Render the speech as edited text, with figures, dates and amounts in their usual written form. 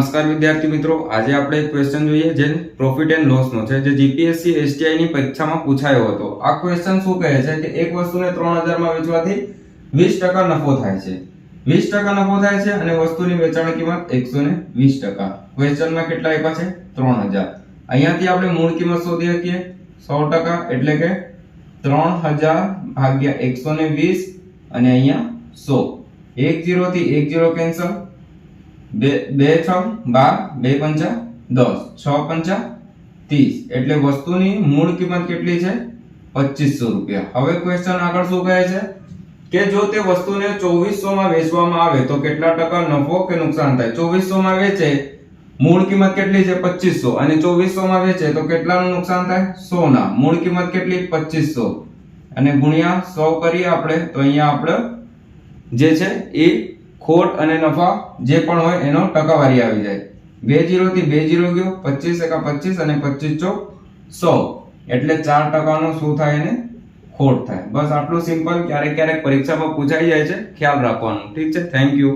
નમસ્કાર વિદ્યાર્થી મિત્રો, આજે આપણે એક ક્વેશ્ચન જોઈએ જે પ્રોફિટ એન્ડ લોસ નો છે, જે જીપીએસસી એસટીઆઈ ની પરીક્ષામાં પૂછાયો હતો। આ ક્વેશ્ચન શું કહે છે કે એક વસ્તુને 3000 માં વેચવાથી 20% નફો થાય છે, 20% નફો થાય છે અને વસ્તુની વેચાણ કિંમત 120%। ક્વેશ્ચનમાં કેટલા આપ્યા છે? 3000। અહીંયાથી આપણે મૂળ કિંમત શોધી શકીએ 100%, એટલે કે 3000 ભાગ્યા 120 અને અહીંયા 100। 10 થી 10 કેન્સલ, 2 6 12, 2 5 10, 6 5 30, એટલે વસ્તુની મૂળ કિંમત કેટલી છે? 2500 રૂપિયા। હવે ક્વેશ્ચન આગળ શું કહે છે કે જો તે વસ્તુને 2400 માં વેચવામાં આવે તો કેટલા ટકા નફો કે નુકસાન થાય? 2400 માં વેચે, મૂળ કિંમત કેટલી છે? 2500, અને 2400 માં વેચે તો કેટલાનું નુકસાન થાય? 100 ના। મૂળ કિંમત કેટલી? 2500, અને ગુણ્યા 100 કરીએ આપણે તો અહીંયા આપણે જે છે એ ખોટ અને નફા જે પણ હોય એનો ટકાવારી આવી જાય। 20 થી 20 ગયો, 25 એકા 25 અને 25 ચોક 100, એટલે 4% નો શું થાય? એને ખોટ થાય। બસ આટલું સિમ્પલ। ક્યારેક પરીક્ષામાં પૂછાઈ જાય છે, ખ્યાલ રાખવાનું। ઠીક છે, થેન્ક યુ।